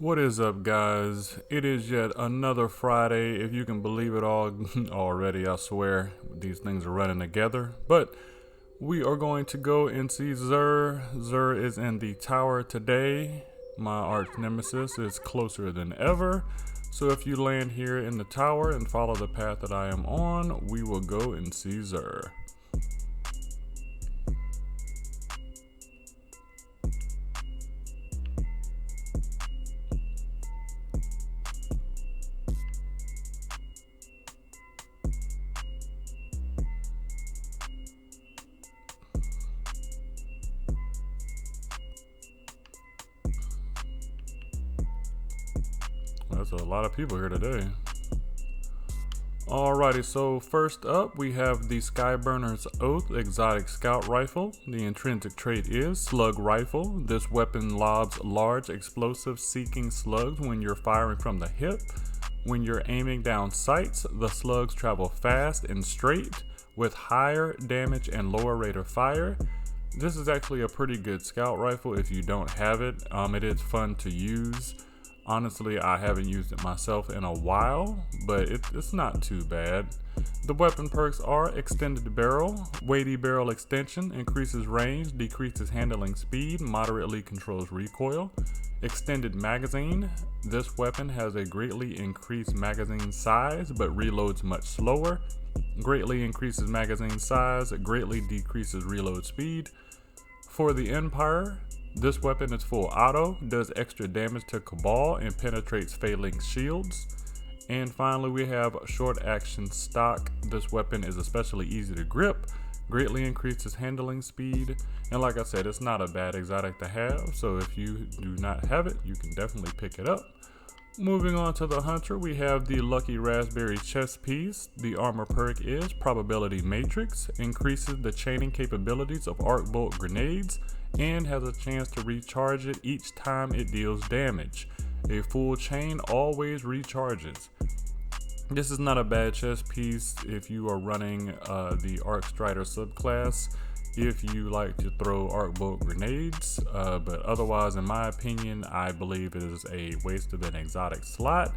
What is up, guys? It is yet another Friday, if you can believe it all already. I swear these things are running together, but we are going to go and see XUR. XUR is in the tower today. My arch nemesis is closer than ever, so if you land here in the tower and follow the path that I am on, we will go and see XUR. There's a lot of people here today. Alrighty, so first up we have the SKYBURNER'S Oath Exotic Scout Rifle. The intrinsic trait is Slug Rifle. This weapon lobs large explosive seeking slugs when you're firing from the hip. When you're aiming down sights, the slugs travel fast and straight with higher damage and lower rate of fire. This is actually a pretty good scout rifle if you don't have it. It is fun to use. Honestly, I haven't used it myself in a while, but it's not too bad. The weapon perks are Extended Barrel, Weighty Barrel Extension, increases range, decreases handling speed, moderately controls recoil. Extended Magazine, this weapon has a greatly increased magazine size, but reloads much slower. Greatly increases magazine size, greatly decreases reload speed. For the Empire, this weapon is full auto, does extra damage to Cabal, and penetrates Phalanx shields. And finally we have Short Action Stock. This weapon is especially easy to grip, greatly increases handling speed, and like I said, it's not a bad exotic to have, so if you do not have it, you can definitely pick it up. Moving on to the Hunter, we have the Lucky Raspberry chest piece. The armor perk is Probability Matrix, increases the chaining capabilities of arc bolt grenades, and has a chance to recharge it each time it deals damage. A full chain always recharges. This is not a bad chest piece if you are running the Arc Strider subclass, if you like to throw arc bolt grenades, but otherwise, in my opinion, I believe it is a waste of an exotic slot,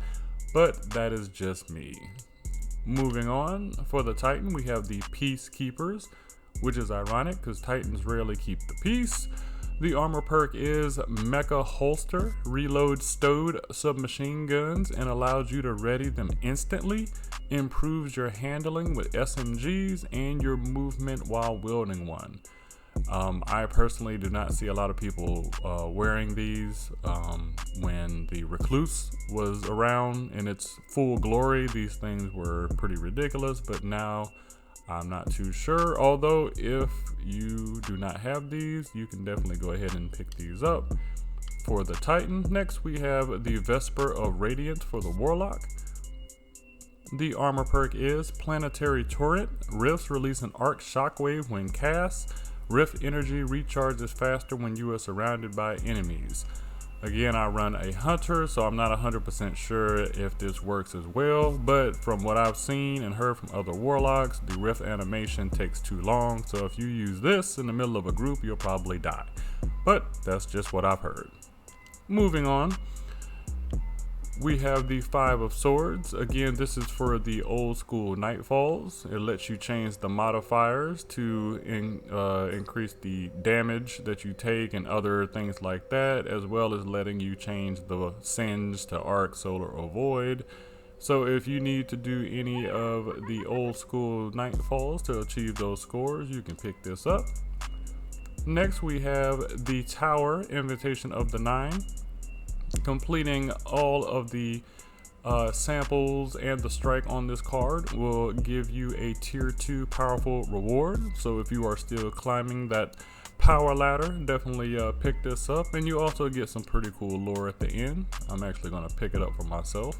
but that is just me. Moving on, for the Titan, we have the Peacekeepers, which is ironic because Titans rarely keep the peace. The armor perk is Mecha Holster, reloads stowed submachine guns and allows you to ready them instantly, improves your handling with SMGs and your movement while wielding one. I personally do not see a lot of people wearing these. When the Recluse was around in its full glory, these things were pretty ridiculous, but now I'm not too sure, although if you do not have these, you can definitely go ahead and pick these up. For the Titan, next we have the Vesper of Radiance for the Warlock. The armor perk is Planetary Turret, Rifts release an arc shockwave when cast, Rift energy recharges faster when you are surrounded by enemies. Again, I run a Hunter, so I'm not 100% sure if this works as well, but from what I've seen and heard from other Warlocks, the Rift animation takes too long, so if you use this in the middle of a group, you'll probably die. But that's just what I've heard. Moving on, we have the Five of Swords. Again, this is for the old school Nightfalls. It lets you change the modifiers to increase the damage that you take and other things like that, as well as letting you change the Singe to Arc, Solar, or Void. So if you need to do any of the old school Nightfalls to achieve those scores, you can pick this up. Next we have the Tower, Invitation of the Nine. Completing all of the samples and the strike on this card will give you a tier 2 powerful reward. So if you are still climbing that power ladder, definitely pick this up, and you also get some pretty cool lore at the end. I'm actually going to pick it up for myself.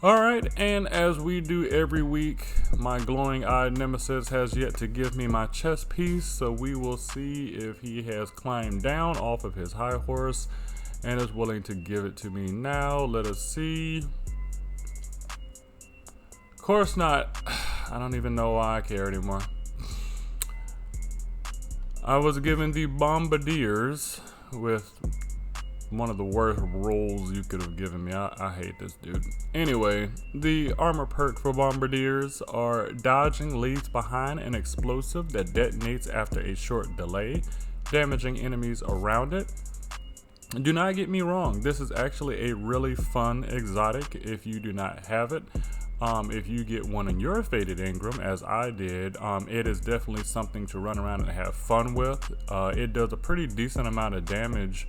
Alright, and as we do every week, my glowing-eyed nemesis has yet to give me my chest piece, so we will see if he has climbed down off of his high horse and is willing to give it to me now. Let us see. Of course not. I don't even know why I care anymore. I was given the Bombardiers with one of the worst rolls you could have given me. I hate this dude. Anyway, the armor perk for bombardiers are dodging leaves behind an explosive that detonates after a short delay, damaging enemies around it. Do not get me wrong, this is actually a really fun exotic if you do not have it. If you get one in your Faded Engram, as I did, it is definitely something to run around and have fun with. It does a pretty decent amount of damage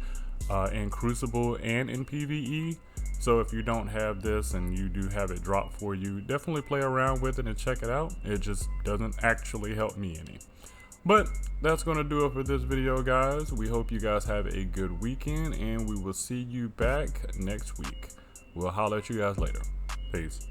in Crucible and in PvE. So if you don't have this and you do have it drop for you, definitely play around with it and check it out. It just doesn't actually help me any. But that's going to do it for this video, guys. We hope you guys have a good weekend, and we will see you back next week. We'll holler at you guys later. Peace.